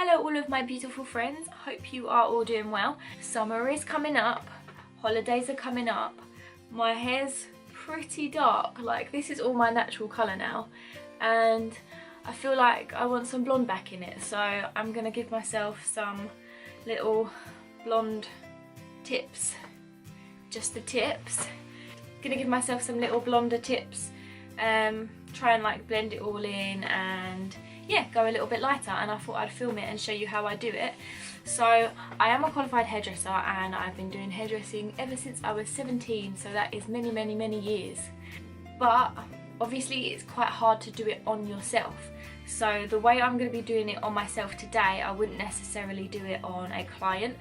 Hello all of my beautiful friends, hope you are all doing well. Summer is coming up, holidays are coming up, my hair's pretty dark, like this is all my natural colour now, and I feel like I want some blonde back in it, so I'm going to give myself some little blonde tips, just the tips. Gonna give myself some little blonder tips, try and like blend it all in and yeah, go a little bit lighter, and I thought I'd film it and show you how I do it. So I am a qualified hairdresser and I've been doing hairdressing ever since I was 17, so that is many years. But obviously it's quite hard to do it on yourself. So the way I'm going to be doing it on myself today, I wouldn't necessarily do it on a client,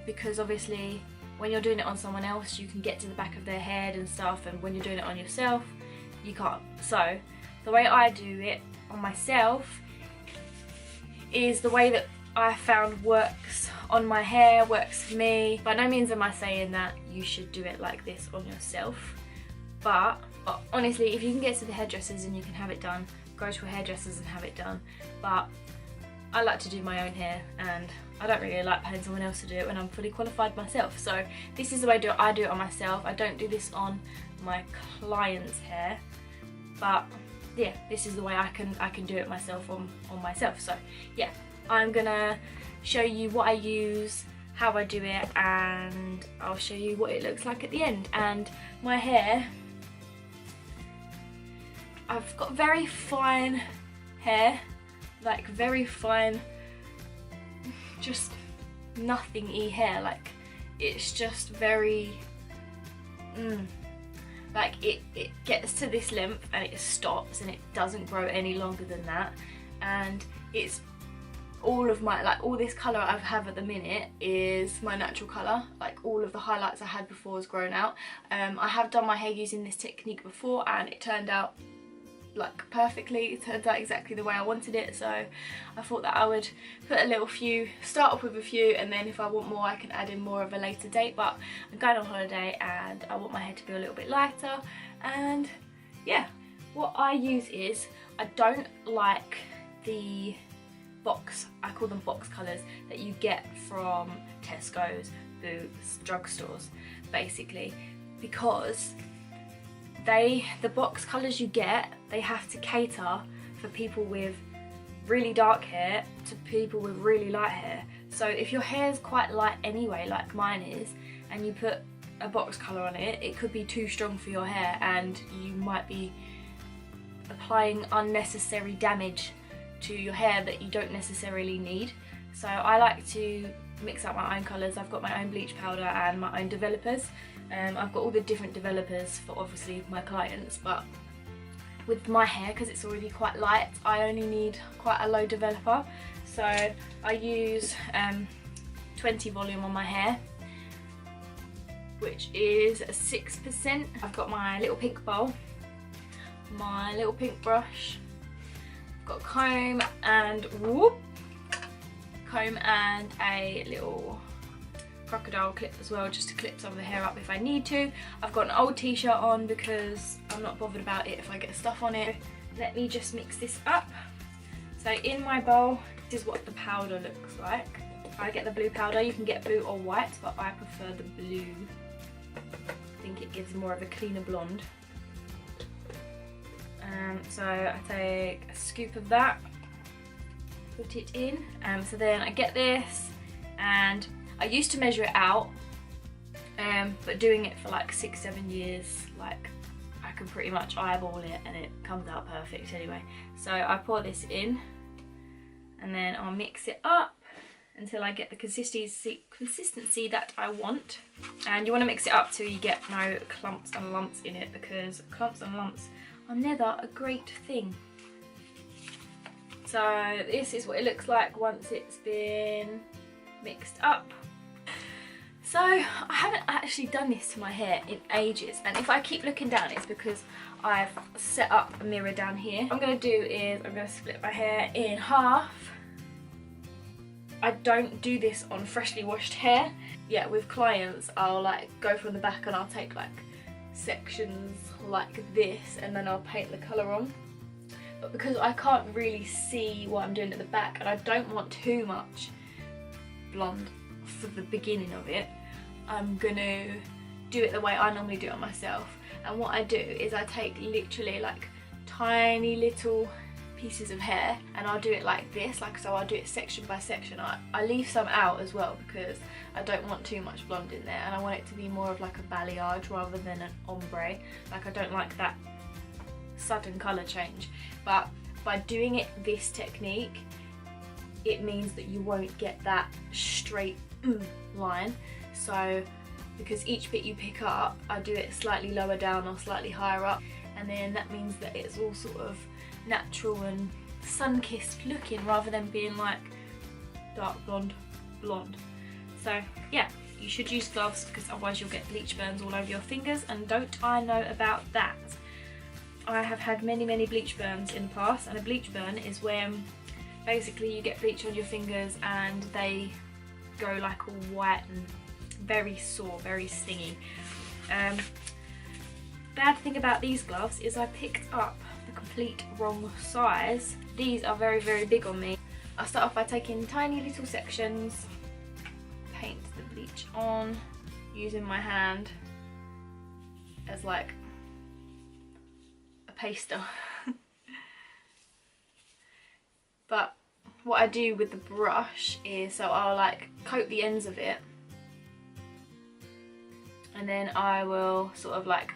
because obviously when you're doing it on someone else you can get to the back of their head and stuff, and when you're doing it on yourself you can't. So the way I do it on myself is the way that I found works on my hair, works for me. By no means am I saying that you should do it like this on yourself, but honestly if you can get to the hairdressers and you can have it done, go to a hairdresser's and have it done. But I like to do my own hair and I don't really like paying someone else to do it when I'm fully qualified myself. So this is the way I do it on myself. I don't do this on my client's hair, but yeah, this is the way I can do it myself on myself. So yeah, I'm gonna show you what I use, how I do it, and I'll show you what it looks like at the end. And my hair, I've got very fine hair, like very fine, just nothing-y hair, like it's just very like it gets to this length and it stops and it doesn't grow any longer than that. And it's all of my, like all this colour I have at the minute is my natural colour. Like all of the highlights I had before has grown out. I have done my hair using this technique before and it turned out like perfectly. It turned out exactly the way I wanted it, so I thought that I would put a little few, start off with a few, and then if I want more I can add in more of a later date. But I'm going on holiday and I want my hair to be a little bit lighter, and yeah, what I use is, I don't like the box, I call them box colours, that you get from Tesco's, Boots, drugstores basically, because the box colours you get, they have to cater for people with really dark hair to people with really light hair. So if your hair is quite light anyway, like mine is, and you put a box colour on it, it could be too strong for your hair and you might be applying unnecessary damage to your hair that you don't necessarily need. So I like to mix up my own colours. I've got my own bleach powder and my own developers. I've got all the different developers for obviously my clients, but with my hair, because it's already quite light, I only need quite a low developer. So I use 20 volume on my hair, which is 6%. I've got my little pink bowl, my little pink brush, I've got a comb and a little crocodile clip as well, just to clip some of the hair up if I need to. I've got an old t-shirt on because I'm not bothered about it if I get stuff on it. Let me just mix this up. So in my bowl, this is what the powder looks like. I get the blue powder, you can get blue or white, but I prefer the blue. I think it gives more of a cleaner blonde. So I take a scoop of that, put it in. So then I get this, and I used to measure it out, but doing it for like 6-7 years, like I can pretty much eyeball it and it comes out perfect anyway. So I pour this in and then I'll mix it up until I get the consistency that I want. And you want to mix it up till you get no clumps and lumps in it, because clumps and lumps are never a great thing. So this is what it looks like once it's been mixed up. So I haven't actually done this to my hair in ages, and if I keep looking down it's because I've set up a mirror down here. What I'm going to do is I'm going to split my hair in half. I don't do this on freshly washed hair. Yeah, with clients I'll like go from the back and I'll take like sections like this and then I'll paint the colour on. because I can't really see what I'm doing at the back and I don't want too much blonde for the beginning of it, I'm gonna do it the way I normally do it myself. And what I do is I take literally like tiny little pieces of hair and I'll do it like this, like so I'll do it section by section. I leave some out as well because I don't want too much blonde in there and I want it to be more of like a balayage rather than an ombre. Like I don't like that sudden colour change, but by doing it this technique it means that you won't get that straight line. So because each bit you pick up, I do it slightly lower down or slightly higher up, and then that means that it's all sort of natural and sun-kissed looking rather than being like dark blonde. So yeah, you should use gloves because otherwise you'll get bleach burns all over your fingers, and don't I know about that. I have had many bleach burns in the past, and a bleach burn is when basically you get bleach on your fingers and they go like all white and very sore, very stingy. Bad thing about these gloves is I picked up the complete wrong size. These are very big on me. I'll start off by taking tiny little sections, paint the bleach on using my hand as like a paster. But what I do with the brush is, so I'll like coat the ends of it and then I will sort of like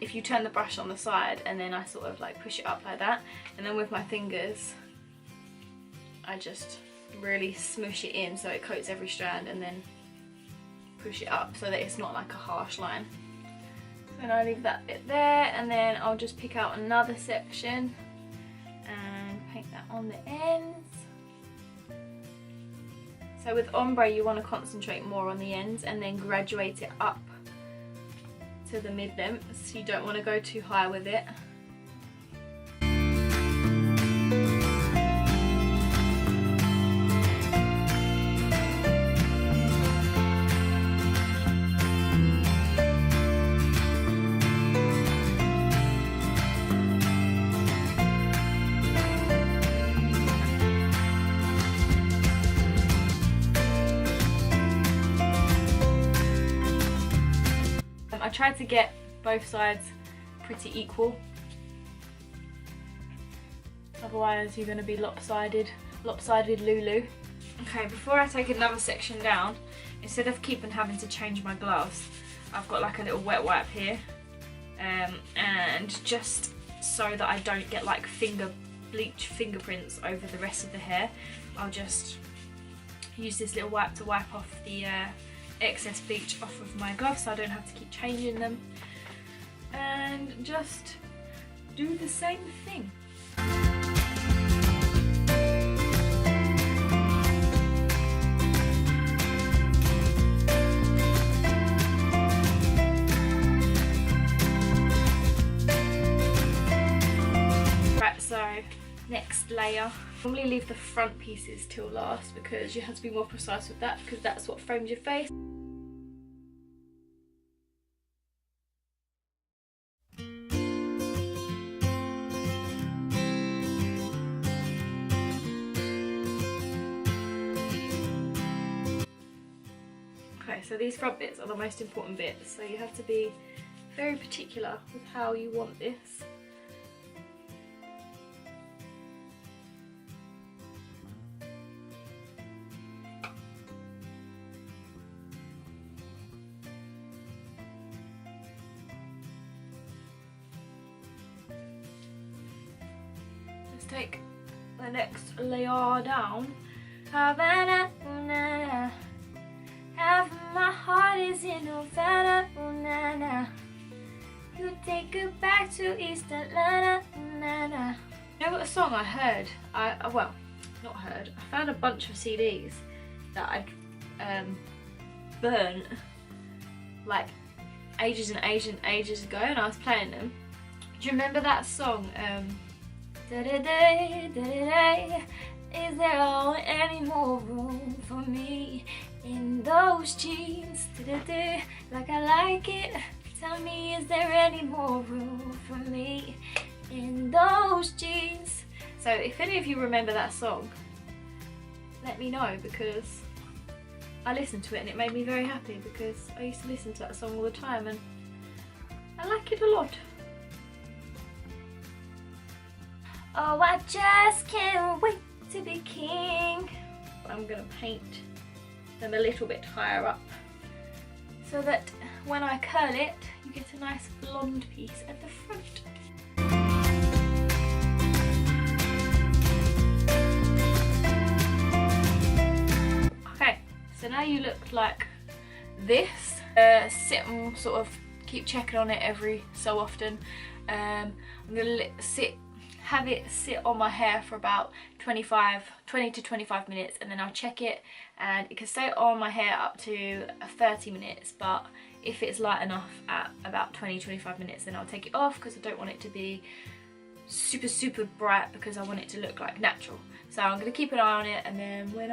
if you turn the brush on the side and then I sort of like push it up like that, and then with my fingers I just really smoosh it in so it coats every strand and then push it up so that it's not like a harsh line. So then I leave that bit there and then I'll just pick out another section and paint that on the ends. So with ombre you want to concentrate more on the ends and then graduate it up to the mid-lengths. You don't want to go too high with it. I tried to get both sides pretty equal, otherwise you're going to be lopsided Lulu. Okay, before I take another section down, instead of having to change my gloves, I've got like a little wet wipe here, and just so that I don't get like bleach fingerprints over the rest of the hair, I'll just use this little wipe to wipe off the excess bleach off of my gloves so I don't have to keep changing them, and just do the same thing. Right, so next layer. Normally leave the front pieces till last because you have to be more precise with that because that's what frames your face. Okay, so these front bits are the most important bits, so you have to be very particular with how you want this. Let's take the next layer down. Havana, na, half of my heart is in Havana, na, na. You take it back to East Atlanta, na, na. You know what a song I heard? Well, not heard. I found a bunch of CDs that I burnt like ages and ages ago, and I was playing them. Do you remember that song? Da-da-day, da-da-day, is there any more room for me in those jeans? Da-da-day, like I like it. Tell me, is there any more room for me in those jeans. So if any of you remember that song, let me know, because I listened to it and it made me very happy, because I used to listen to that song all the time and I like it a lot. Oh, I just can't wait to be king. I'm gonna paint them a little bit higher up so that when I curl it, you get a nice blonde piece at the front. Okay, so now you look like this. Sit and sort of keep checking on it every so often. I'm gonna have it sit on my hair for about 20 to 25 minutes, and then I'll check it, and it can stay on my hair up to 30 minutes, but if it's light enough at about 20-25 minutes, then I'll take it off, because I don't want it to be super bright, because I want it to look like natural. So I'm going to keep an eye on it, and then when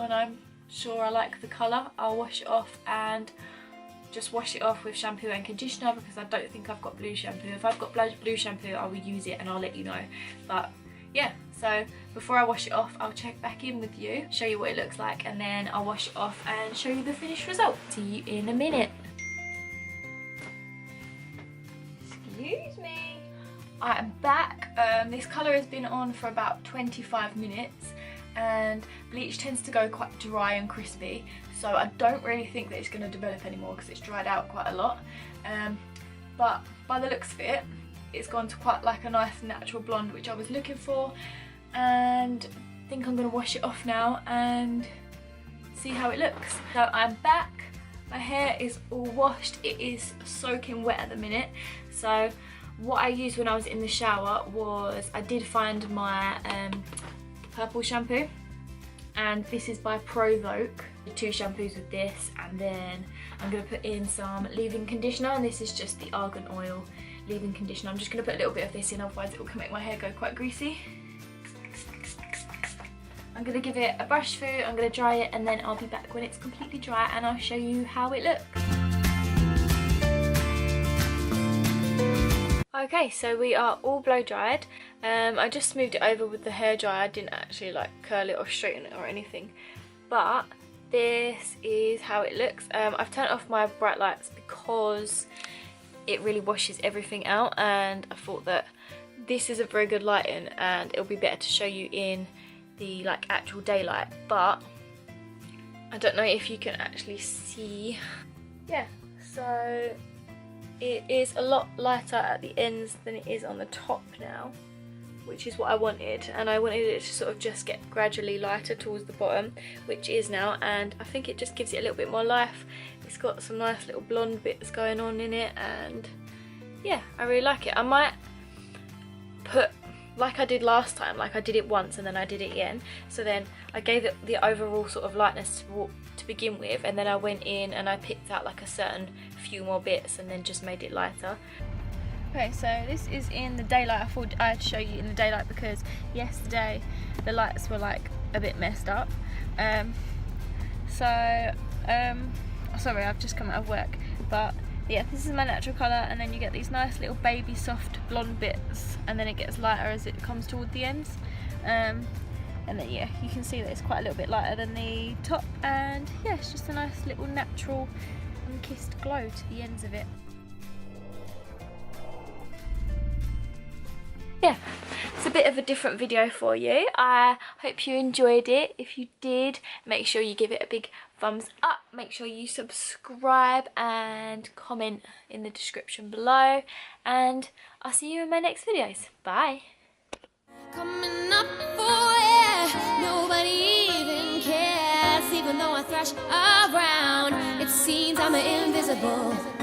I'm sure I like the colour, I'll wash it off and just wash it off with shampoo and conditioner, because I don't think I've got blue shampoo. If I've got blue shampoo, I will use it and I'll let you know. But yeah, so before I wash it off, I'll check back in with you, show you what it looks like, and then I'll wash it off and show you the finished result. See you in a minute. Excuse me. I am back. This colour has been on for about 25 minutes, and bleach tends to go quite dry and crispy, so I don't really think that it's going to develop anymore because it's dried out quite a lot. But by the looks of it, it's gone to quite like a nice natural blonde, which I was looking for, and I think I'm going to wash it off now and see how it looks. So I'm back. My hair is all washed. It is soaking wet at the minute. So what I used when I was in the shower was, I did find my purple shampoo, and this is by Provoke. 2 shampoos with this, and then I'm going to put in some leave-in conditioner, and this is just the argan oil leave-in conditioner. I'm just going to put a little bit of this in, otherwise it will make my hair go quite greasy. I'm going to give it a brush through, I'm going to dry it, and then I'll be back when it's completely dry and I'll show you how it looks. Okay, so we are all blow dried. I just smoothed it over with the hairdryer. I didn't actually like curl it or straighten it or anything, but this is how it looks. I've turned off my bright lights because it really washes everything out, and I thought that this is a very good lighting and it'll be better to show you in the like actual daylight, but I don't know if you can actually see. Yeah, so it is a lot lighter at the ends than it is on the top now, which is what I wanted, and I wanted it to sort of just get gradually lighter towards the bottom, which is now, and I think it just gives it a little bit more life. It's got some nice little blonde bits going on in it, and yeah, I really like it. I might put, like I did last time, like I did it once and then I did it again, so then I gave it the overall sort of lightness to begin with, and then I went in and I picked out like a certain few more bits and then just made it lighter. Okay, so this is in the daylight. I thought I'd show you in the daylight because yesterday the lights were like a bit messed up. Sorry, I've just come out of work, but yeah, this is my natural colour, and then you get these nice little baby soft blonde bits, and then it gets lighter as it comes toward the ends. And then yeah, you can see that it's quite a little bit lighter than the top, and yeah, it's just a nice little natural unkissed glow to the ends of it. Yeah, it's a bit of a different video for you. I hope you enjoyed it. If you did, make sure you give it a big thumbs up. Make sure you subscribe and comment in the description below. And I'll see you in my next videos. Bye. Coming up for air, nobody even cares. Even though I thrash around, it seems I'm invisible.